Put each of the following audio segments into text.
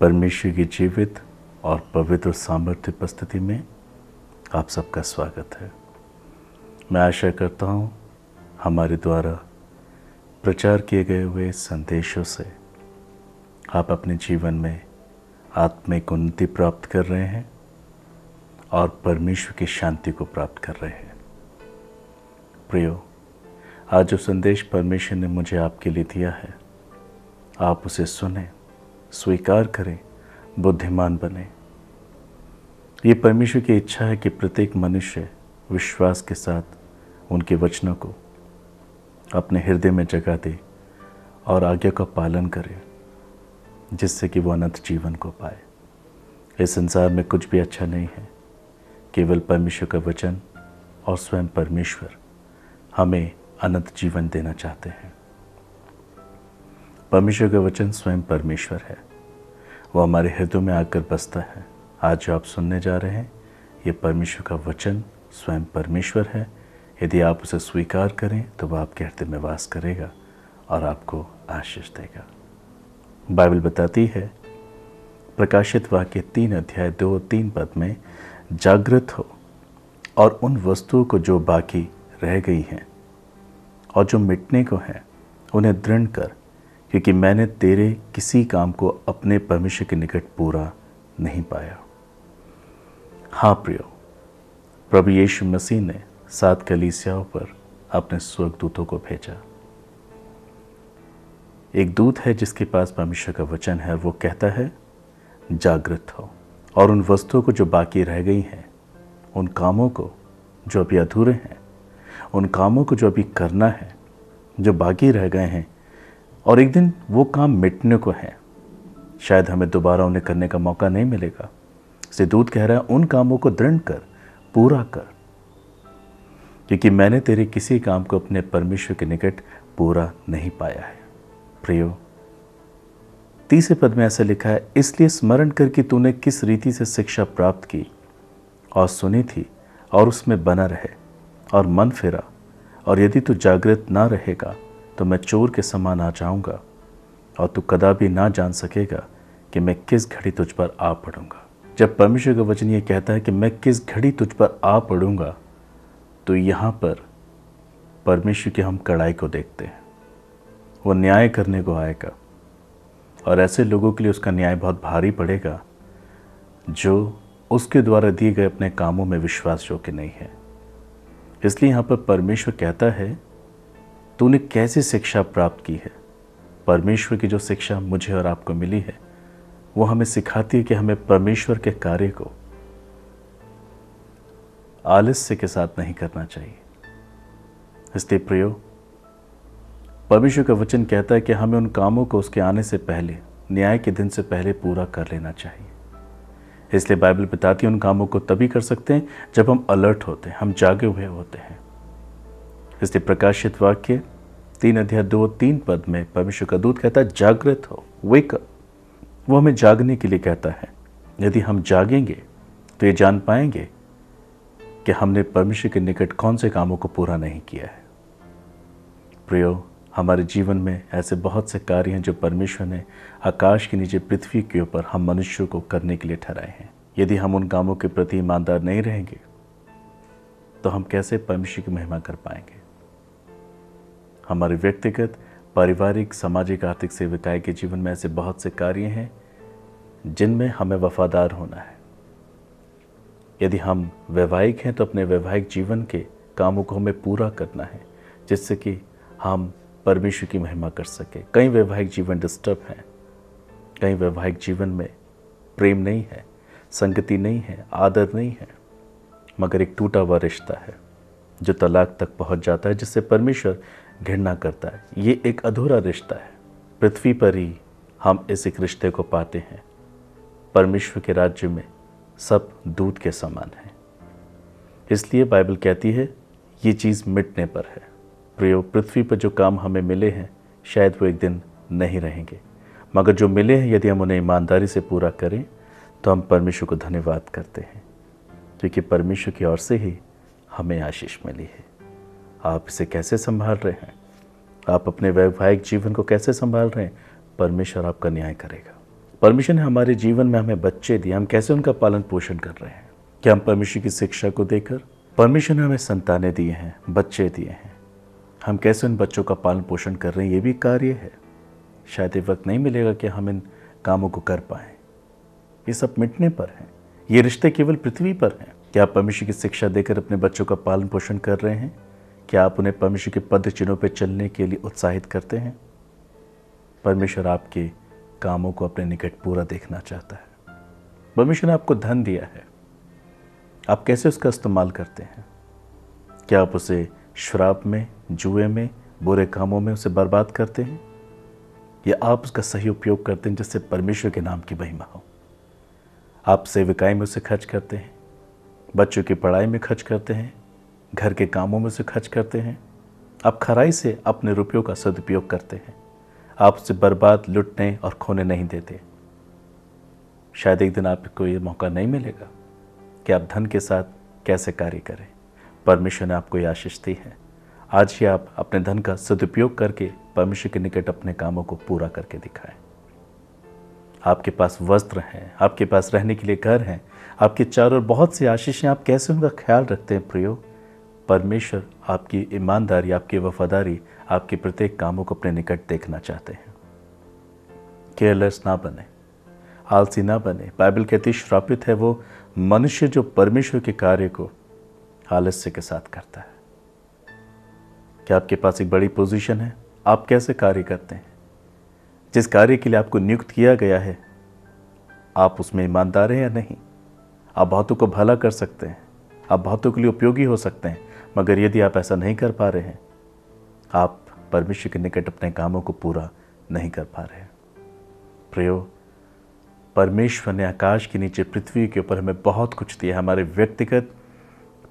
परमेश्वर की जीवित और पवित्र सामर्थ्य उपस्थिति में आप सबका स्वागत है। मैं आशा करता हूँ हमारे द्वारा प्रचार किए गए हुए संदेशों से आप अपने जीवन में आत्मिक उन्नति प्राप्त कर रहे हैं और परमेश्वर की शांति को प्राप्त कर रहे हैं। प्रियो, आज जो संदेश परमेश्वर ने मुझे आपके लिए दिया है, आप उसे सुने, स्वीकार करें, बुद्धिमान बने। ये परमेश्वर की इच्छा है कि प्रत्येक मनुष्य विश्वास के साथ उनके वचनों को अपने हृदय में जगह दे और आज्ञा का पालन करे, जिससे कि वो अनंत जीवन को पाए। इस संसार में कुछ भी अच्छा नहीं है, केवल परमेश्वर का वचन और स्वयं परमेश्वर हमें अनंत जीवन देना चाहते हैं। परमेश्वर का वचन स्वयं परमेश्वर है, वो हमारे हृदय में आकर बसता है। आज जो आप सुनने जा रहे हैं, ये परमेश्वर का वचन स्वयं परमेश्वर है। यदि आप उसे स्वीकार करें तो वह आपके हृदय में वास करेगा और आपको आशीष देगा। बाइबल बताती है, प्रकाशित वाक्य 3 अध्याय 2-3 पद में, जागृत हो और उन वस्तुओं को जो बाकी रह गई हैं और जो मिटने को हैं उन्हें दृढ़ कर, क्योंकि मैंने तेरे किसी काम को अपने परमेश्वर के निकट पूरा नहीं पाया। हाँ प्रियो, प्रभु यीशु मसीह ने 7 कलीसियाओं पर अपने स्वर्गदूतों को भेजा। एक दूत है जिसके पास परमेश्वर का वचन है, वो कहता है जागृत हो और उन वस्तुओं को जो बाकी रह गई हैं, उन कामों को जो अभी अधूरे हैं, उन कामों को जो अभी करना है, जो बाकी रह गए हैं और एक दिन वो काम मिटने को है, शायद हमें दोबारा उन्हें करने का मौका नहीं मिलेगा। इसलिए दूत कह रहा है, उन कामों को दृढ़ कर, पूरा कर, क्योंकि मैंने तेरे किसी काम को अपने परमेश्वर के निकट पूरा नहीं पाया है। प्रियो, 30 पद में ऐसा लिखा है, इसलिए स्मरण कर कि तूने किस रीति से शिक्षा प्राप्त की और सुनी थी और उसमें बना रहे और मन फिरा, और यदि तू जागृत ना रहेगा तो मैं चोर के समान आ जाऊंगा और तू कदापि ना जान सकेगा कि मैं किस घड़ी तुझ पर आ पड़ूंगा। जब परमेश्वर का वचन ये कहता है कि मैं किस घड़ी तुझ पर आ पड़ूंगा, तो यहाँ पर परमेश्वर की हम कड़ाई को देखते हैं। वो न्याय करने को आएगा और ऐसे लोगों के लिए उसका न्याय बहुत भारी पड़ेगा जो उसके द्वारा दिए गए अपने कामों में विश्वास योग्य नहीं है। इसलिए यहाँ पर परमेश्वर कहता है, तूने कैसी शिक्षा प्राप्त की है। परमेश्वर की जो शिक्षा मुझे और आपको मिली है, वो हमें सिखाती है कि हमें परमेश्वर के कार्य को आलस्य के साथ नहीं करना चाहिए। इसलिए प्रियो, परमेश्वर का वचन कहता है कि हमें उन कामों को उसके आने से पहले, न्याय के दिन से पहले पूरा कर लेना चाहिए। इसलिए बाइबल बताती है, उन कामों को तभी कर सकते हैं जब हम अलर्ट होते हैं, हम जागे हुए होते हैं। इसलिए प्रकाशित वाक्य 3 अध्याय 2-3 पद में परमेश्वर का दूत कहता है, जागृत हो, वेक अप। वो हमें जागने के लिए कहता है। यदि हम जागेंगे तो ये जान पाएंगे कि हमने परमेश्वर के निकट कौन से कामों को पूरा नहीं किया है। प्रियो, हमारे जीवन में ऐसे बहुत से कार्य हैं जो परमेश्वर ने आकाश के नीचे पृथ्वी के ऊपर हम मनुष्यों को करने के लिए ठहराए हैं। यदि हम उन कामों के प्रति ईमानदार नहीं रहेंगे तो हम कैसे परमेश्वर की महिमा कर पाएंगे। हमारे व्यक्तिगत, पारिवारिक, सामाजिक, आर्थिक, सेविकाई के जीवन में ऐसे बहुत से कार्य हैं जिनमें हमें वफादार होना है। यदि हम वैवाहिक हैं तो अपने वैवाहिक जीवन के कामों को हमें पूरा करना है, जिससे कि हम परमेश्वर की महिमा कर सके। कई वैवाहिक जीवन डिस्टर्ब हैं, कई वैवाहिक जीवन में प्रेम नहीं है, संगति नहीं है, आदर नहीं है, मगर एक टूटा हुआ रिश्ता है जो तलाक तक पहुंच जाता है, जिससे परमेश्वर घृणा करता है। ये एक अधूरा रिश्ता है। पृथ्वी पर ही हम इस एक रिश्ते को पाते हैं। परमेश्वर के राज्य में सब दूध के समान है। इसलिए बाइबल कहती है, ये चीज़ मिटने पर है। प्रियो, पृथ्वी पर जो काम हमें मिले हैं, शायद वो एक दिन नहीं रहेंगे, मगर जो मिले हैं, यदि हम उन्हें ईमानदारी से पूरा करें तो हम परमेश्वर को धन्यवाद करते हैं, क्योंकि परमेश्वर की ओर से ही हमें आशीष मिली है। आप इसे कैसे संभाल रहे हैं? आप अपने वैवाहिक जीवन को कैसे संभाल रहे हैं? परमेश्वर आपका न्याय करेगा। परमेश्वर ने हमारे जीवन में हमें बच्चे दिए, हम कैसे उनका पालन पोषण कर रहे हैं? क्या हम परमेश्वर की शिक्षा को देकर? परमेश्वर ने हमें संतानें दिए हैं, बच्चे दिए हैं, हम कैसे उन बच्चों का पालन पोषण कर रहे हैं? ये भी कार्य है। शायद ये वक्त नहीं मिलेगा कि हम इन कामों को कर पाएँ। ये सब मिटने पर हैं, ये रिश्ते केवल पृथ्वी पर हैं। क्या आप परमेश्वर की शिक्षा देकर अपने बच्चों का पालन पोषण कर रहे हैं? क्या आप उन्हें परमेश्वर के पद चिन्हों पर चलने के लिए उत्साहित करते हैं? परमेश्वर आपके कामों को अपने निकट पूरा देखना चाहता है। परमेश्वर ने आपको धन दिया है, आप कैसे उसका इस्तेमाल करते हैं? क्या आप उसे शराब में, जुए में, बुरे कामों में उसे बर्बाद करते हैं, या आप उसका सही उपयोग करते हैं जिससे परमेश्वर के नाम की महिमा हो? आप सेविकाई में उसे खर्च करते हैं, बच्चों की पढ़ाई में खर्च करते हैं, घर के कामों में उसे खर्च करते हैं। आप खराई से अपने रुपयों का सदुपयोग करते हैं, आप उसे बर्बाद, लुटने और खोने नहीं देते। शायद एक दिन आपको ये मौका नहीं मिलेगा कि आप धन के साथ कैसे कार्य करें। परमेश्वर ने आपको ये आशीष दी है। आज ही आप अपने धन का सदुपयोग करके परमेश्वर के निकट अपने कामों को पूरा करके दिखाएं। आपके पास वस्त्र हैं, आपके पास रहने के लिए घर हैं, आपके चारों ओर बहुत सी आशीष हैं, आप कैसे उनका ख्याल रखते हैं प्रियो? परमेश्वर आपकी ईमानदारी, आपकी वफादारी, आपके प्रत्येक कामों को अपने निकट देखना चाहते हैं। केयरलेस ना बने, आलसी ना बने। बाइबल कहती श्रापित है वो मनुष्य जो परमेश्वर के कार्य को आलस्य के साथ करता है। क्या आपके पास एक बड़ी पोजीशन है? आप कैसे कार्य करते हैं? जिस कार्य के लिए आपको नियुक्त किया गया है, आप उसमें ईमानदार हैं या नहीं? आप बहुतों को भला कर सकते हैं, आप बहुतों के लिए उपयोगी हो सकते हैं, मगर यदि आप ऐसा नहीं कर पा रहे हैं, आप परमेश्वर के निकट अपने कामों को पूरा नहीं कर पा रहे हैं। प्रियो, परमेश्वर ने आकाश के नीचे, पृथ्वी के ऊपर हमें बहुत कुछ दिया, हमारे व्यक्तिगत,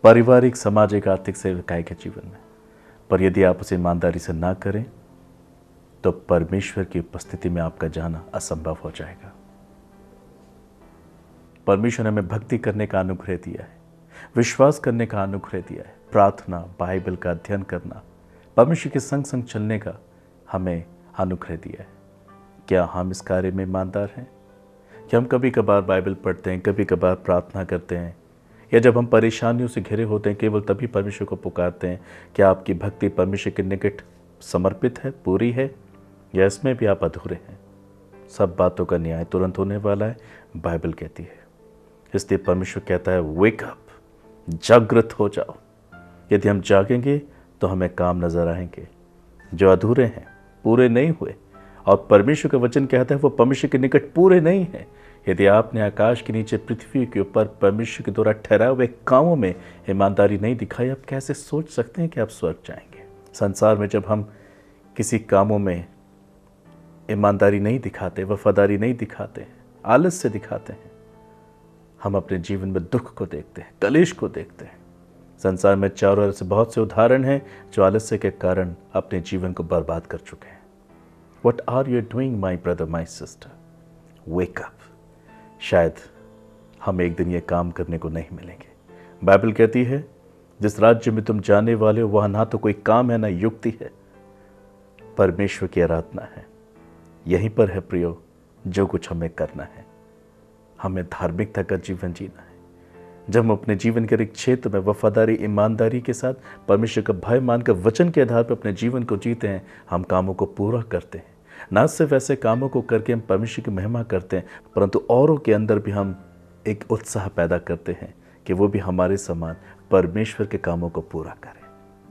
पारिवारिक, सामाजिक, आर्थिक, सेवकाई के जीवन में। पर यदि आप उसे ईमानदारी से ना करें तो परमेश्वर की उपस्थिति में आपका जाना असंभव हो जाएगा। परमेश्वर ने हमें भक्ति करने का अनुग्रह दिया है, विश्वास करने का अनुग्रह दिया है, प्रार्थना, बाइबल का अध्ययन करना, परमेश्वर के संग संग चलने का हमें अनुग्रह दिया है। क्या हम इस कार्य में ईमानदार हैं? क्या हम कभी कभार बाइबल पढ़ते हैं, कभी कभार प्रार्थना करते हैं, या जब हम परेशानियों से घिरे होते हैं केवल तभी परमेश्वर को पुकारते हैं? क्या आपकी भक्ति परमेश्वर के निकट समर्पित है, पूरी है, या इसमें भी आप अधूरे हैं? सब बातों का न्याय तुरंत होने वाला है, बाइबल कहती है। इसलिए परमेश्वर कहता है, वेक अप, जागृत हो जाओ। यदि हम जागेंगे तो हमें काम नजर आएंगे जो अधूरे हैं, पूरे नहीं हुए। और परमेश्वर का वचन कहता है वो परमेश्वर के निकट पूरे नहीं है। यदि आपने आकाश के नीचे, पृथ्वी के ऊपर परमेश्वर के द्वारा ठहराए हुए कामों में ईमानदारी नहीं दिखाई, आप कैसे सोच सकते हैं कि आप स्वर्ग जाएंगे? संसार में जब हम किसी कामों में ईमानदारी नहीं दिखाते, वफादारी नहीं दिखाते, आलस्य दिखाते हैं, हम अपने जीवन में दुख को देखते हैं, कलेश को देखते हैं। संसार में चारों ओर से बहुत से उदाहरण हैं जो आलस्य के कारण अपने जीवन को बर्बाद कर चुके हैं। What are you doing, my brother, my sister? Wake up. शायद हम एक दिन ये काम करने को नहीं मिलेंगे। बाइबल कहती है जिस राज्य में तुम जाने वाले हो वहाँ ना तो कोई काम है ना युक्ति है, परमेश्वर की आराधना है। यहीं पर है प्रियो जो कुछ हमें करना है। हमें धार्मिकता का जीवन जीना है। जब हम अपने जीवन के एक क्षेत्र में वफादारी, ईमानदारी के साथ परमेश्वर का भय मानकर वचन के आधार पर अपने जीवन को जीते हैं, हम कामों को पूरा करते हैं। ना सिर्फ ऐसे कामों को करके हम परमेश्वर की महिमा करते हैं, परंतु औरों के अंदर भी हम एक उत्साह पैदा करते हैं कि वो भी हमारे समान परमेश्वर के कामों को पूरा करें।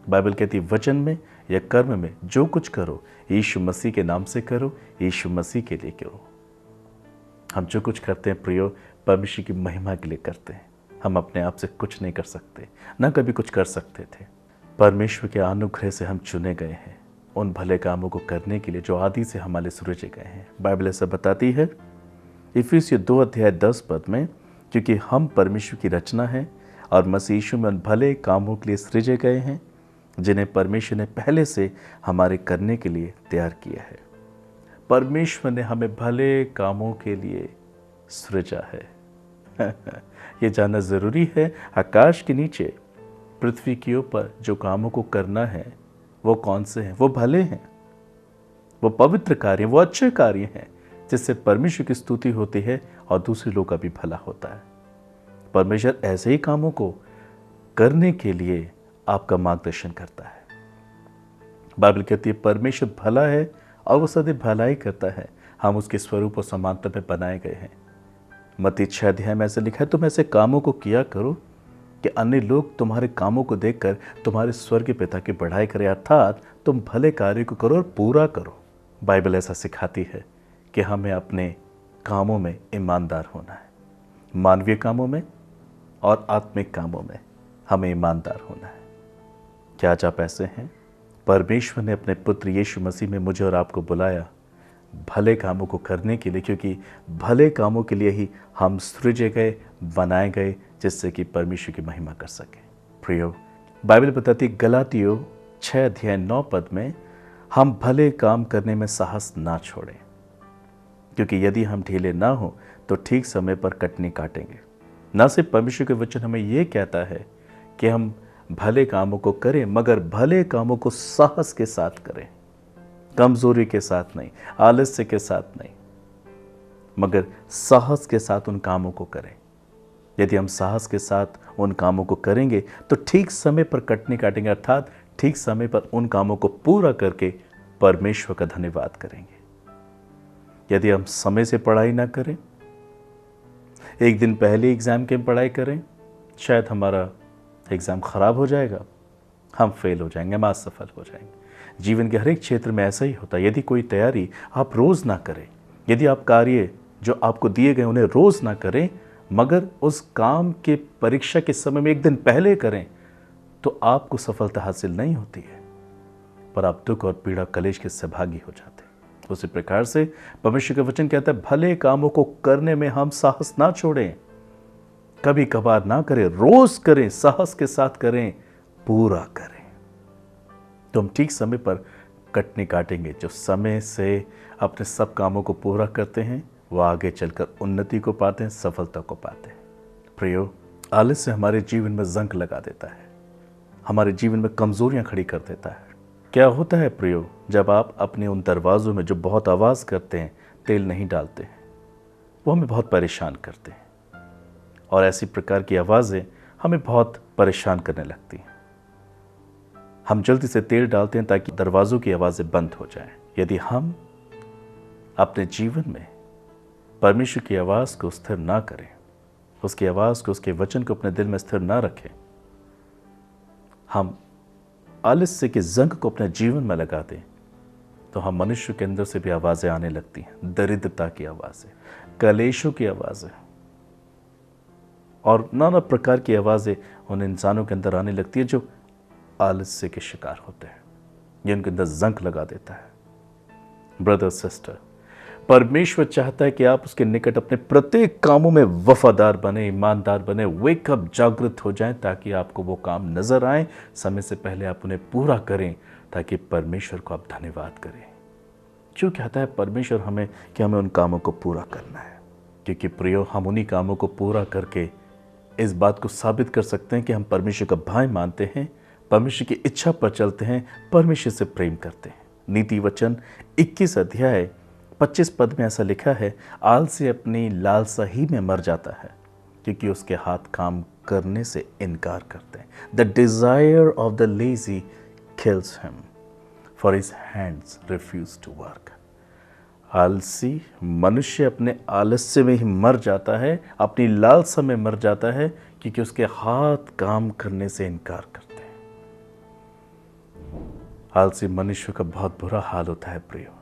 बाइबल कहती है वचन में या कर्म में जो कुछ करो यीशु मसीह के नाम से करो, यीशु मसीह के लिए करो। हम जो कुछ करते हैं प्रियो परमेश्वर की महिमा के लिए करते हैं। हम अपने आप से कुछ नहीं कर सकते, ना कभी कुछ कर सकते थे। परमेश्वर के अनुग्रह से हम चुने गए हैं उन भले कामों को करने के लिए जो आदि से हमारे सृजे गए हैं। बाइबल ऐसा बताती है इफिसियों 2:10 में, क्योंकि हम परमेश्वर की रचना है और मसीह यीशु में उन भले कामों के लिए सृजे गए हैं जिन्हें परमेश्वर ने पहले से हमारे करने के लिए तैयार किया है। परमेश्वर ने हमें भले कामों के लिए सृजा है। ये जानना ज़रूरी है आकाश के नीचे, पृथ्वी के ऊपर जो कामों को करना है वो कौन से हैं? वो भले हैं, वो पवित्र कार्य, वो अच्छे कार्य हैं जिससे परमेश्वर की स्तुति होती है और दूसरे लोग का भी भला होता है। परमेश्वर ऐसे ही कामों को करने के लिए आपका मार्गदर्शन करता है। बाइबल कहती है परमेश्वर भला है और वो सदैव भलाई करता है, हम उसके स्वरूप और समानता में बनाए गए हैं। मत्ती 6 अध्याय में ऐसे लिखा है, तुम ऐसे कामों को किया करो कि अन्य लोग तुम्हारे कामों को देखकर तुम्हारे स्वर्गीय पिता की बढ़ाई करें, अर्थात तुम भले कार्य को करो और पूरा करो। बाइबल ऐसा सिखाती है कि हमें अपने कामों में ईमानदार होना है। मानवीय कामों में और आत्मिक कामों में हमें ईमानदार होना है। क्या आज आप ऐसे हैं? परमेश्वर ने अपने पुत्र यीशु मसीह में मुझे और आपको बुलाया भले कामों को करने के लिए, क्योंकि भले कामों के लिए ही हम सृजे गए, बनाए गए, जिससे कि परमेश्वर की महिमा कर सके। प्रियो, बाइबल बताती गलातियों 6 अध्याय 9 पद में, हम भले काम करने में साहस ना छोड़ें, क्योंकि यदि हम ढीले ना हो तो ठीक समय पर कटनी काटेंगे। न सिर्फ परमेश्वर के वचन हमें यह कहता है कि हम भले कामों को करें, मगर भले कामों को साहस के साथ करें, कमजोरी के साथ नहीं, आलस्य के साथ नहीं, मगर साहस के साथ उन कामों को करें। यदि हम साहस के साथ उन कामों को करेंगे तो ठीक समय पर कटनी काटेंगे, अर्थात ठीक समय पर उन कामों को पूरा करके परमेश्वर का धन्यवाद करेंगे। यदि हम समय से पढ़ाई ना करें, एक दिन पहले एग्जाम की पढ़ाई करें, शायद हमारा एग्जाम खराब हो जाएगा, हम फेल हो जाएंगे, हम असफल हो जाएंगे। जीवन के हर एक क्षेत्र में ऐसा ही होता है। यदि कोई तैयारी आप रोज ना करें, यदि आप कार्य जो आपको दिए गए उन्हें रोज ना करें, मगर उस काम के परीक्षा के समय में एक दिन पहले करें, तो आपको सफलता हासिल नहीं होती है, पर आप दुख और पीड़ा कलेश के सहभागी हो जाते हैं। उसी प्रकार से परमेश्वर का वचन कहता है भले कामों को करने में हम साहस ना छोड़ें, कभी कभार ना करें, रोज करें, साहस के साथ करें, पूरा करें, तो हम ठीक समय पर कटनी काटेंगे। जो समय से अपने सब कामों को पूरा करते हैं वो आगे चलकर उन्नति को पाते हैं, सफलता को पाते हैं। प्रियो, आलस्य हमारे जीवन में जंग लगा देता है, हमारे जीवन में कमजोरियां खड़ी कर देता है। क्या होता है प्रियो, जब आप अपने उन दरवाज़ों में जो बहुत आवाज़ करते हैं तेल नहीं डालते हैं, वो हमें बहुत परेशान करते हैं, और ऐसी प्रकार की आवाज़ें हमें बहुत परेशान करने लगती हैं। हम जल्दी से तेल डालते हैं ताकि दरवाज़ों की आवाज़ें बंद हो जाएं। यदि हम अपने जीवन में परमेश्वर की आवाज़ को स्थिर ना करें, उसकी आवाज़ को, उसके वचन को अपने दिल में स्थिर ना रखें, हम आलस्य के जंग को अपने जीवन में लगा दें, तो हम मनुष्य के अंदर से भी आवाज़ें आने लगती हैं, दरिद्रता की आवाज़ें, कलेशों की आवाज़ें और नाना प्रकार की आवाज़ें उन इंसानों के अंदर आने लगती है जो आलस्य के शिकार होते हैं। ये उनके अंदर जंग लगा देता है। ब्रदर सिस्टर, परमेश्वर चाहता है कि आप उसके निकट अपने प्रत्येक कामों में वफादार बने, ईमानदार बने, वेकअप, जागृत हो जाएं, ताकि आपको वो काम नजर आए, समय से पहले आप उन्हें पूरा करें, ताकि परमेश्वर को आप धन्यवाद करें। क्यों कहता है परमेश्वर हमें कि हमें उन कामों को पूरा करना है? क्योंकि प्रियो, हम उन्हीं कामों को पूरा करके इस बात को साबित कर सकते हैं कि हम परमेश्वर का भाई मानते हैं, परमेश्वर की इच्छा पर चलते हैं, परमेश्वर से प्रेम करते हैं। नीति वचन 21 अध्याय 25 पद में ऐसा लिखा है, आलसी अपनी लालसा ही में मर जाता है, क्योंकि उसके हाथ काम करने से इनकार करते हैं। The desire of the lazy kills him, for his hands refuse to work. आलसी मनुष्य अपने आलस्य में ही मर जाता है, अपनी लालसा में मर जाता है, क्योंकि उसके हाथ काम करने से इनकार करते हैं। आलसी मनुष्य का बहुत बुरा हाल होता है प्रियो।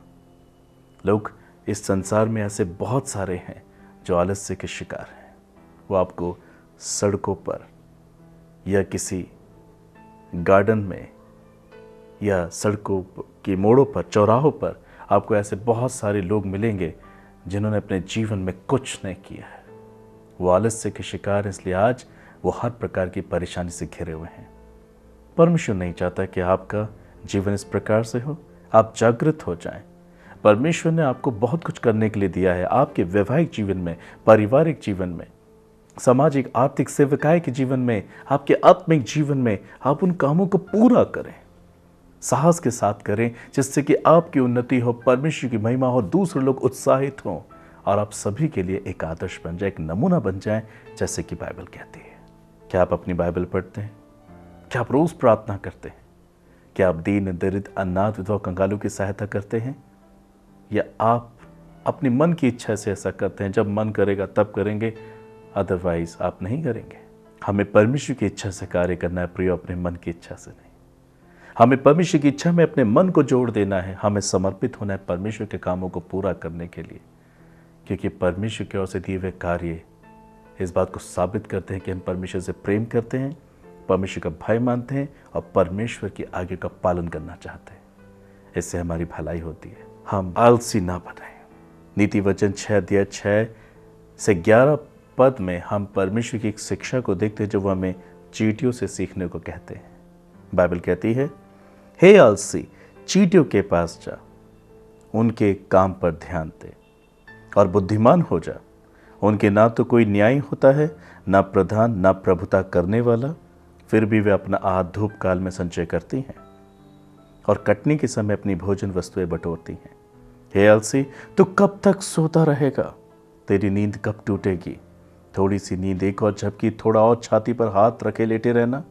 लोग इस संसार में ऐसे बहुत सारे हैं जो आलस्य के शिकार हैं। वो आपको सड़कों पर या किसी गार्डन में या सड़कों के मोड़ों पर, चौराहों पर आपको ऐसे बहुत सारे लोग मिलेंगे जिन्होंने अपने जीवन में कुछ नहीं किया है। वो आलस्य के शिकार हैं, इसलिए आज वो हर प्रकार की परेशानी से घिरे हुए हैं। परमेश्वर नहीं चाहता कि आपका जीवन इस प्रकार से हो। आप जागृत हो जाएं। परमेश्वर ने आपको बहुत कुछ करने के लिए दिया है, आपके वैवाहिक जीवन में, पारिवारिक जीवन में, सामाजिक आर्थिक सेवकाई के जीवन में, आपके आत्मिक जीवन में। आप उन कामों को पूरा करें। साहस के साथ करें, जिससे कि आपकी उन्नति हो, परमेश्वर की महिमा हो, दूसरे लोग उत्साहित हों और आप सभी के लिए एक आदर्श बन जाए, एक नमूना बन जाए, जैसे कि बाइबल कहती है। क्या आप अपनी बाइबल पढ़ते हैं? क्या आप रोज प्रार्थना करते हैं? क्या आप दीन दरिद्र अनाथ विधवा कंगालों की सहायता करते हैं? या आप अपनी मन की इच्छा से ऐसा करते हैं, जब मन करेगा तब करेंगे, अदरवाइज आप नहीं करेंगे? हमें परमेश्वर की इच्छा से कार्य करना है प्रियो, अपने मन की इच्छा से नहीं। हमें परमेश्वर की इच्छा में अपने मन को जोड़ देना है, हमें समर्पित होना है परमेश्वर के कामों को पूरा करने के लिए, क्योंकि परमेश्वर की ओर से दिए हुए कार्य इस बात को साबित करते हैं कि हम परमेश्वर से प्रेम करते हैं, परमेश्वर का भय मानते हैं और परमेश्वर की आज्ञा का पालन करना चाहते हैं। इससे हमारी भलाई होती है। हम आलसी ना बनाएं। नीति वचन 6 से 11 पद में हम परमेश्वर की एक शिक्षा को देखते हैं, जो वो हमें चींटियों से सीखने को कहते हैं। बाइबल कहती है, हे आलसी, चींटियों के पास जा, उनके काम पर ध्यान दे और बुद्धिमान हो जा। उनके ना तो कोई न्याय होता है, ना प्रधान, ना प्रभुता करने वाला, फिर भी वे अपना आहार धूप काल में संचय करती हैं और कटनी के समय अपनी भोजन वस्तुएं बटोरती हैं। हे आलसी, तू कब तक सोता रहेगा? तेरी नींद कब टूटेगी? थोड़ी सी नींद, एक और झपकी, थोड़ा और छाती पर हाथ रखे लेटे रहना,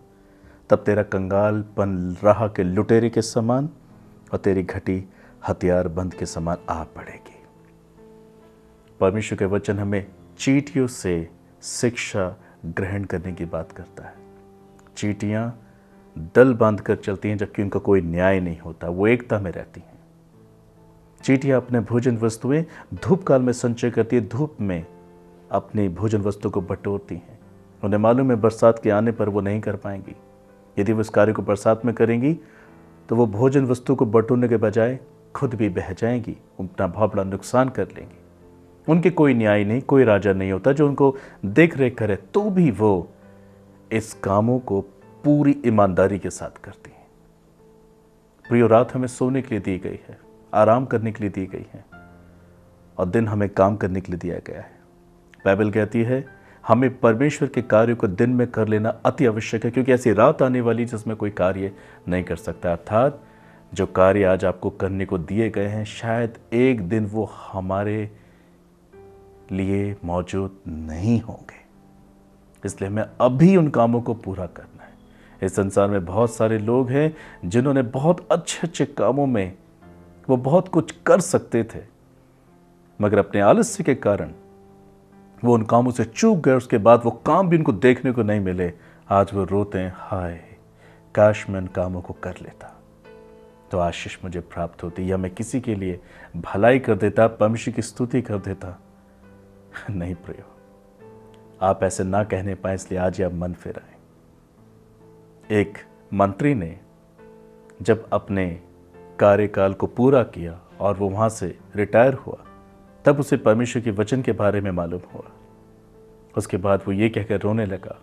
तब तेरा कंगालपन राह के लुटेरे के समान और तेरी घटी हथियार बंद के समान आ पड़ेगी। परमेश्वर के वचन हमें चींटियों से शिक्षा ग्रहण करने की बात करता है। चींटियां दल बांधकर चलती हैं, जबकि उनका कोई न्याय नहीं होता, वो एकता में रहती हैं। चींटियां अपने भोजन वस्तुएं धूप काल में संचय करती है, धूप में अपनी भोजन वस्तु को बटोरती हैं। उन्हें मालूम है बरसात के आने पर वो नहीं कर पाएंगी। यदि वो इस कार्य को बरसात में करेंगी तो वो भोजन वस्तु को बटोरने के बजाय खुद भी बह जाएंगी, अपना बहुत बड़ा नुकसान कर लेंगी। उनके कोई न्याय नहीं, कोई राजा नहीं होता जो उनको देख रेख करे, तो भी वो इस कामों को पूरी ईमानदारी के साथ करती हैं। प्रियो, रात हमें सोने के लिए दी गई है, आराम करने के लिए दी गई है, और दिन हमें काम करने के लिए दिया गया है। बाइबल कहती है हमें परमेश्वर के कार्य को दिन में कर लेना अति आवश्यक है, क्योंकि ऐसी रात आने वाली जिसमें कोई कार्य नहीं कर सकता। अर्थात जो कार्य आज आपको करने को दिए गए हैं, शायद एक दिन वो हमारे लिए मौजूद नहीं होंगे। इसलिए हमें अभी उन कामों को पूरा करना है। इस संसार में बहुत सारे लोग हैं जिन्होंने बहुत अच्छे अच्छे कामों में वो बहुत कुछ कर सकते थे, मगर अपने आलस्य के कारण वो उन कामों से चूक गए। उसके बाद वो काम भी उनको देखने को नहीं मिले। आज वो रोते हैं, हाय काश मैं उन कामों को कर लेता तो आशीष मुझे प्राप्त होती, या मैं किसी के लिए भलाई कर देता, परमेश्वर की स्तुति कर देता। नहीं प्रियो, आप ऐसे ना कहने पाए, इसलिए आज ही आप मन फिराएं। एक मंत्री ने जब अपने कार्यकाल को पूरा किया और वो वहां से रिटायर हुआ, तब उसे परमेश्वर के वचन के बारे में मालूम हुआ। उसके बाद वो ये कहकर रोने लगा,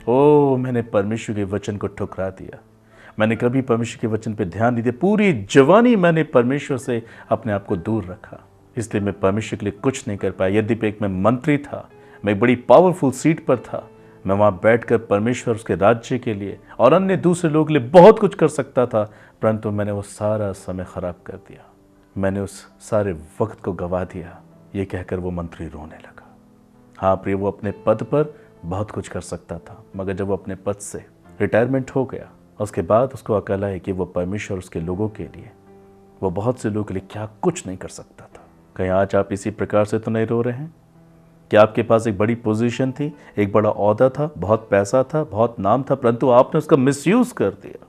ओ मैंने परमेश्वर के वचन को ठुकरा दिया, मैंने कभी परमेश्वर के वचन पर ध्यान नहीं दिया, पूरी जवानी मैंने परमेश्वर से अपने आप को दूर रखा, इसलिए मैं परमेश्वर के लिए कुछ नहीं कर पाया। यद्यपि एक मैं मंत्री था, मैं एक बड़ी पावरफुल सीट पर था, मैं वहाँ बैठकर परमेश्वर उसके राज्य के लिए और अन्य दूसरे लोगों के लिए बहुत कुछ कर सकता था, परंतु मैंने वो सारा समय खराब कर दिया, मैंने उस सारे वक्त को गवा दिया। ये कहकर वो मंत्री रोने लगा। हाँ प्रिय, वो अपने पद पर बहुत कुछ कर सकता था, मगर जब वो अपने पद से रिटायरमेंट हो गया, उसके बाद उसको अकल है कि वो परमेश्वर उसके लोगों के लिए, वो बहुत से लोगों के लिए क्या कुछ नहीं कर सकता था। कहीं आज आप इसी प्रकार से तो नहीं रो रहे हैं कि आपके पास एक बड़ी पोजीशन थी, एक बड़ा ओहदा था, बहुत पैसा था, बहुत नाम था, परंतु आपने उसका मिसयूज कर दिया।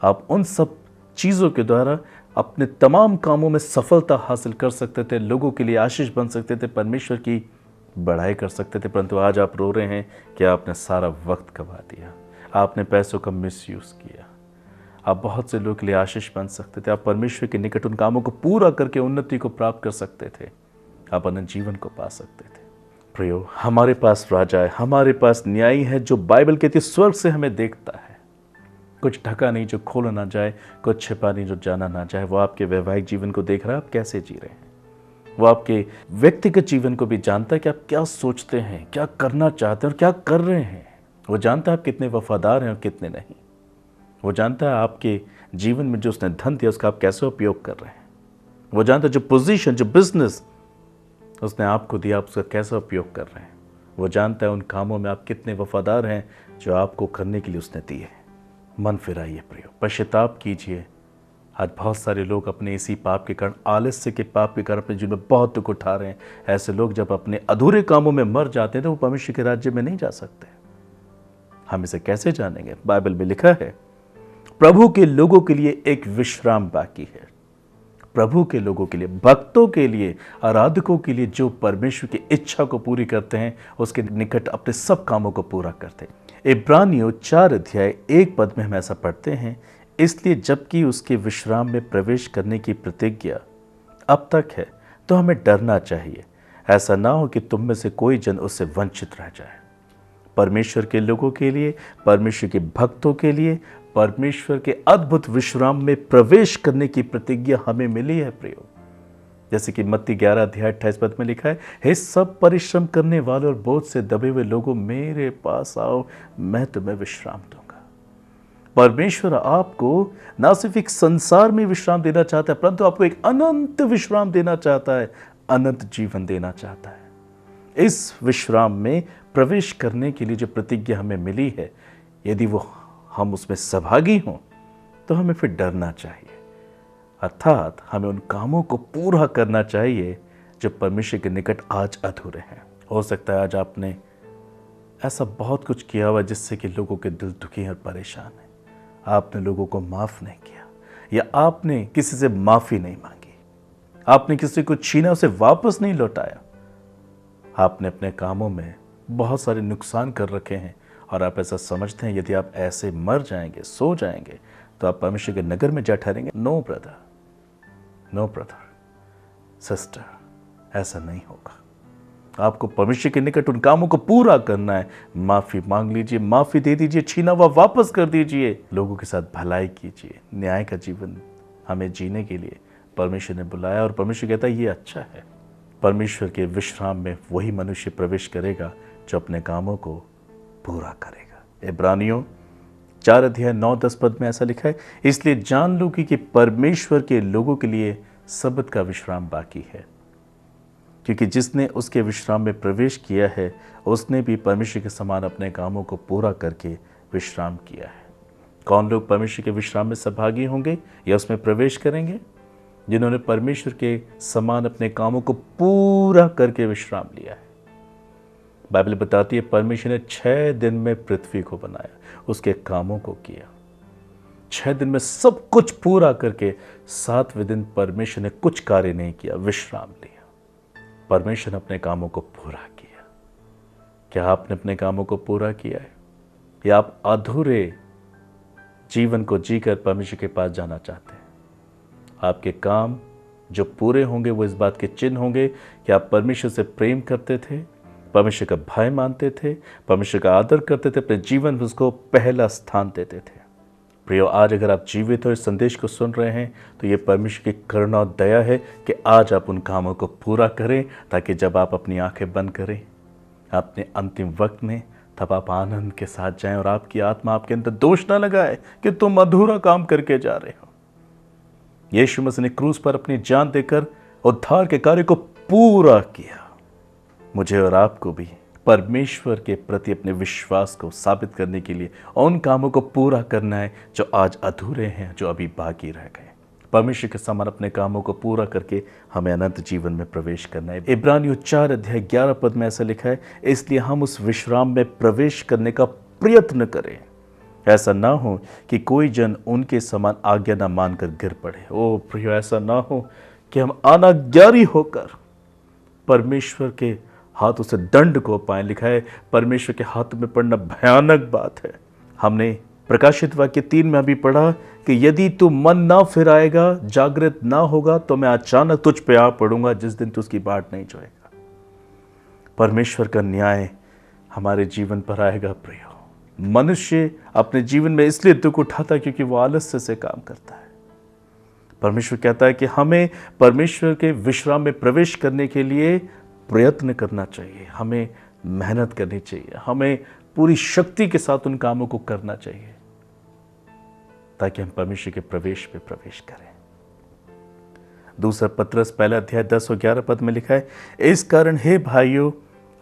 आप उन सब चीज़ों के द्वारा अपने तमाम कामों में सफलता हासिल कर सकते थे, लोगों के लिए आशीष बन सकते थे, परमेश्वर की बढ़ाई कर सकते थे, परंतु आज आप रो रहे हैं कि आपने सारा वक्त गवा दिया, आपने पैसों का मिसयूज किया। आप बहुत से लोगों के लिए आशीष बन सकते थे, आप परमेश्वर के निकट उन कामों को पूरा करके उन्नति को प्राप्त कर सकते थे, आप अनंत जीवन को पा सकते थे। प्रियो, हमारे पास राजा है, हमारे पास न्यायी है, जो बाइबल कहती है स्वर्ग से हमें देखता है। कुछ ढका नहीं जो खोला ना जाए, कुछ छिपा नहीं जो जाना ना जाए। वो आपके वैवाहिक जीवन को देख रहा है, आप कैसे जी रहे हैं। वो आपके व्यक्तिगत जीवन को भी जानता है कि आप क्या सोचते हैं, क्या करना चाहते हैं और क्या कर रहे हैं। वो जानता है आप कितने वफादार हैं और कितने नहीं। वो जानता है आपके जीवन में जो उसने धन दिया उसका आप कैसे उपयोग कर रहे हैं। वो जानता है जो पोजीशन, जो बिजनेस उसने आपको दिया आप उसका कैसा उपयोग कर रहे हैं। वो जानता है उन कामों में आप कितने वफादार हैं जो आपको करने के लिए उसने दिए। मन फिराइए प्रियो, पश्चाताप कीजिए। आज बहुत सारे लोग अपने इसी पाप के कारण, आलस्य के पाप के कारण अपने जीवन में बहुत दुख उठा रहे हैं। ऐसे लोग जब अपने अधूरे कामों में मर जाते हैं तो वो परमेश्वर के राज्य में नहीं जा सकते। हम इसे कैसे जानेंगे? बाइबल में लिखा है प्रभु के लोगों के लिए एक विश्राम बाकी है। प्रभु के लोगों के लिए, भक्तों के लिए, आराधकों के लिए जो परमेश्वर की इच्छा को पूरी करते हैं उसके निकट अपने सब कामों को पूरा करते हैं। इब्रानियों 4:1 में हम ऐसा पढ़ते हैं, इसलिए जबकि उसके विश्राम में प्रवेश करने की प्रतिज्ञा अब तक है तो हमें डरना चाहिए, ऐसा ना हो कि तुम में से कोई जन उससे वंचित रह जाए। परमेश्वर के लोगों के लिए, परमेश्वर के भक्तों के लिए परमेश्वर के अद्भुत विश्राम में प्रवेश करने की प्रतिज्ञा हमें मिली है प्रियो। जैसे कि मत्ती 11:28 में लिखा है, हे सब परिश्रम करने वाले और बोझ से दबे हुए लोगों, मेरे पास आओ, मैं तुम्हें विश्राम दूंगा। परमेश्वर आपको ना सिर्फ एक संसार में विश्राम देना चाहता है, परंतु आपको एक अनंत विश्राम देना चाहता है, अनंत जीवन देना चाहता है। इस विश्राम में प्रवेश करने के लिए जो प्रतिज्ञा हमें मिली है, यदि वो हम उसमें सहभागी हों तो हमें फिर डरना चाहिए। अर्थात हमें उन कामों को पूरा करना चाहिए जो परमेश्वर के निकट आज अधूरे हैं। हो सकता है आज आपने ऐसा बहुत कुछ किया हुआ जिससे कि लोगों के दिल दुखी और परेशान हैं। आपने लोगों को माफ़ नहीं किया, या आपने किसी से माफ़ी नहीं मांगी, आपने किसी को छीना उसे वापस नहीं लौटाया, आपने अपने कामों में बहुत सारे नुकसान कर रखे हैं और आप ऐसा समझते हैं यदि आप ऐसे मर जाएंगे, सो जाएंगे तो आप परमेश्वर के नगर में जा ठहरेंगे। No brother, no brother, sister, ऐसा नहीं होगा। आपको परमेश्वर के निकट उन कामों को पूरा करना है। माफ़ी मांग लीजिए, माफ़ी दे दीजिए, छीना हुआ वापस कर दीजिए, लोगों के साथ भलाई कीजिए। न्याय का जीवन हमें जीने के लिए परमेश्वर ने बुलाया और परमेश्वर कहता है ये अच्छा है। परमेश्वर के विश्राम में वही मनुष्य प्रवेश करेगा जो अपने कामों को पूरा करेगा। इब्रानियों 4:9-10 में ऐसा लिखा है, इसलिए जान लो कि परमेश्वर के लोगों के लिए सब्त का विश्राम बाकी है, क्योंकि जिसने उसके विश्राम में प्रवेश किया है उसने भी परमेश्वर के समान अपने कामों को पूरा करके विश्राम किया है। कौन लोग परमेश्वर के विश्राम में सहभागी होंगे या उसमें प्रवेश करेंगे? जिन्होंने परमेश्वर के समान अपने कामों को पूरा करके विश्राम लिया है। बाइबल बताती है परमेश्वर ने 6 दिन में पृथ्वी को बनाया, उसके कामों को किया। 6 दिन में सब कुछ पूरा करके 7वें दिन परमेश्वर ने कुछ कार्य नहीं किया, विश्राम लिया। परमेश्वर ने अपने कामों को पूरा किया। क्या आपने अपने कामों को पूरा किया है, या आप अधूरे जीवन को जीकर परमेश्वर के पास जाना चाहते हैं? आपके काम जो पूरे होंगे वो इस बात के चिन्ह होंगे कि आप परमेश्वर से प्रेम करते थे, परमेश्वर का भय मानते थे, परमेश्वर का आदर करते थे, अपने जीवन में उसको पहला स्थान देते थे। प्रियो, आज अगर आप जीवित हो, इस संदेश को सुन रहे हैं, तो ये परमेश्वर की करुणा और दया है कि आज आप उन कामों को पूरा करें, ताकि जब आप अपनी आंखें बंद करें अपने अंतिम वक्त में, तब आप आनंद के साथ जाएं और आपकी आत्मा आपके अंदर दोष ना लगाए कि तुम अधूरा काम करके जा रहे हो। यीशु मसीह ने क्रूस पर अपनी जान देकर उद्धार के कार्य को पूरा किया। मुझे और आपको भी परमेश्वर के प्रति अपने विश्वास को साबित करने के लिए उन कामों को पूरा करना है जो आज अधूरे हैं, जो अभी बाकी रह गए। परमेश्वर के समान अपने कामों को पूरा करके हमें अनंत जीवन में प्रवेश करना है। इब्रानियों 4:11 में ऐसा लिखा है, इसलिए हम उस विश्राम में प्रवेश करने का प्रयत्न करें, ऐसा ना हो कि कोई जन उनके समान आज्ञा ना मानकर गिर पड़े। ओ प्रियो, ऐसा ना हो कि हम अनाज्ञारी होकर परमेश्वर के हाथों से दंड को पाएं। लिखा है परमेश्वर के हाथों में पड़ना भयानक बात है। हमने प्रकाशित वाक्य 3 में अभी पढ़ा कि यदि तू मन ना फिराएगा, जागृत ना होगा, तो मैं अचानक तुझ पे आ पड़ूंगा जिस दिन तू उसकी बाट नहीं जोएगा। परमेश्वर का न्याय हमारे जीवन पर आएगा। प्रियो, मनुष्य अपने जीवन में इसलिए दुख उठाता है क्योंकि वो आलस्य से काम करता है। परमेश्वर कहता है कि हमें परमेश्वर के विश्राम में प्रवेश करने के लिए प्रयत्न करना चाहिए, हमें मेहनत करनी चाहिए, हमें पूरी शक्ति के साथ उन कामों को करना चाहिए। ताकि हम परमेश्वर के प्रवेश पे प्रवेश करें। दूसरा पत्रस पहला अध्याय 10 और 11 पद में लिखा है, इस कारण हे भाइयों,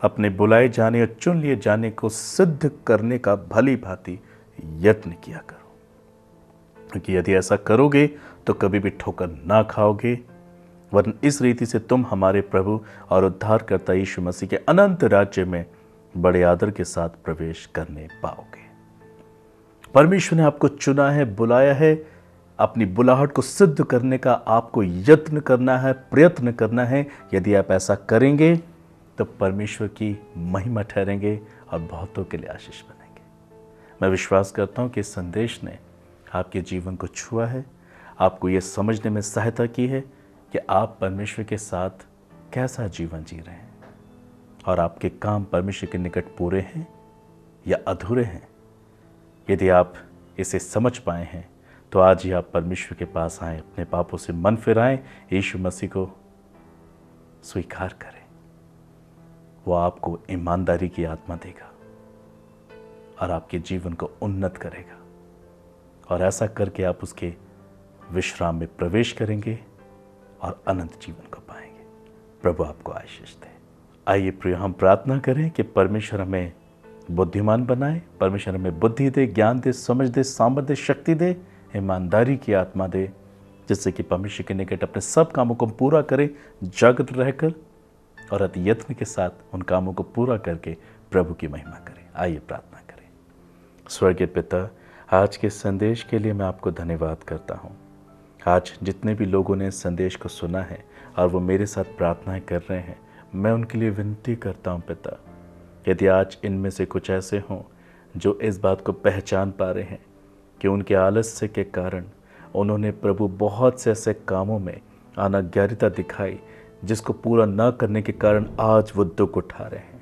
अपने बुलाए जाने और चुन लिए जाने को सिद्ध करने का भली भांति यत्न किया करो, क्योंकि यदि ऐसा करोगे तो कभी भी ठोकर ना खाओगे, वरन इस रीति से तुम हमारे प्रभु और उद्धारकर्ता यीशु मसीह के अनंत राज्य में बड़े आदर के साथ प्रवेश करने पाओगे। परमेश्वर ने आपको चुना है, बुलाया है। अपनी बुलाहट को सिद्ध करने का आपको यत्न करना है, प्रयत्न करना है। यदि आप ऐसा करेंगे तो परमेश्वर की महिमा ठहरेंगे और बहुतों के लिए आशीष बनेंगे। मैं विश्वास करता हूं कि इस संदेश ने आपके जीवन को छुआ है, आपको यह समझने में सहायता की है कि आप परमेश्वर के साथ कैसा जीवन जी रहे हैं और आपके काम परमेश्वर के निकट पूरे हैं या अधूरे हैं। यदि आप इसे समझ पाए हैं तो आज ही आप परमेश्वर के पास आएं, अपने पापों से मन फिराएं, यीशु मसीह को स्वीकार करें। वो आपको ईमानदारी की आत्मा देगा और आपके जीवन को उन्नत करेगा, और ऐसा करके आप उसके विश्राम में प्रवेश करेंगे और अनंत जीवन को पाएंगे। प्रभु आपको आशीष दे। आइए प्रिय, हम प्रार्थना करें कि परमेश्वर हमें बुद्धिमान बनाए, परमेश्वर हमें बुद्धि दे, ज्ञान दे, समझ दे, सामर्थ्य दे, शक्ति दे, ईमानदारी की आत्मा दे, जिससे कि परमेश्वर के निकट अपने सब कामों को पूरा करें, जागृत रहकर और अति यत्न के साथ उन कामों को पूरा करके प्रभु की महिमा करें। आइए प्रार्थना करें। स्वर्गीय पिता, आज के संदेश के लिए मैं आपको धन्यवाद करता हूँ। आज जितने भी लोगों ने इस संदेश को सुना है और वो मेरे साथ प्रार्थनाएं कर रहे हैं, मैं उनके लिए विनती करता हूँ पिता, यदि आज इनमें से कुछ ऐसे हों जो इस बात को पहचान पा रहे हैं कि उनके आलस्य के कारण उन्होंने प्रभु बहुत से ऐसे कामों में अनाज्ञाता दिखाई जिसको पूरा न करने के कारण आज वो दुख उठा रहे हैं।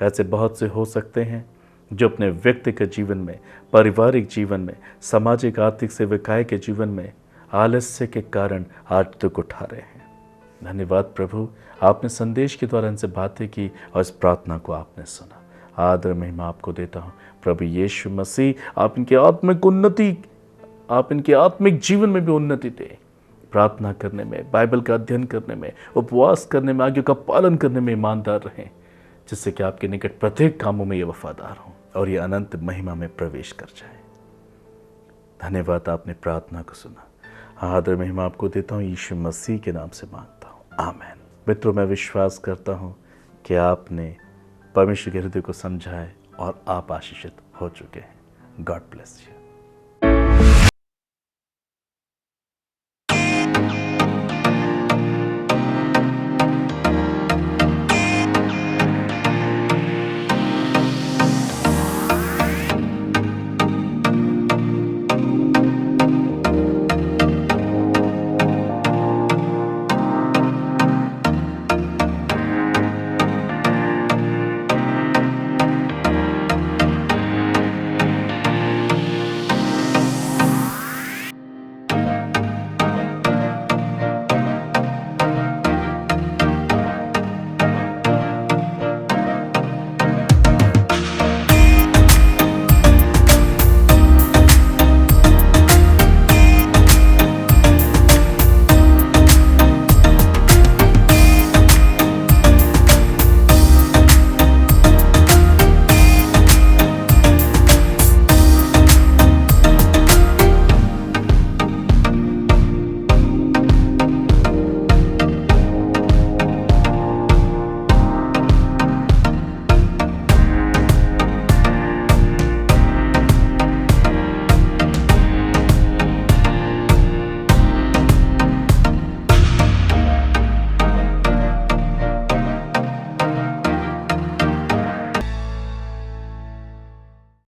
ऐसे बहुत से हो सकते हैं जो अपने व्यक्तिगत जीवन में, पारिवारिक जीवन में, सामाजिक आर्थिक सेविकाएं के जीवन में आलस्य के कारण आज दुख उठा रहे हैं। धन्यवाद प्रभु, आपने संदेश के द्वारा इनसे बातें की और इस प्रार्थना को आपने सुना। आदर महिमा आपको देता हूँ प्रभु यीशु मसीह। आप इनकी आत्मिक उन्नति, आप इनके आत्मिक जीवन में भी उन्नति दे। प्रार्थना करने में, बाइबल का अध्ययन करने में, उपवास करने में, आज्ञा का पालन करने में ईमानदार रहें, जिससे कि आपके निकट प्रत्येक कामों में ये वफादार हों और ये अनंत महिमा में प्रवेश कर जाए। धन्यवाद, आपने प्रार्थना को सुना। आदर महिमा आपको देता हूँ, यीशु मसीह के नाम से मांगता हूँ, आमीन। मित्रों, मैं विश्वास करता हूँ कि आपने परमेश्वर के हृदय को समझा है और आप आशीषित हो चुके हैं। God bless you.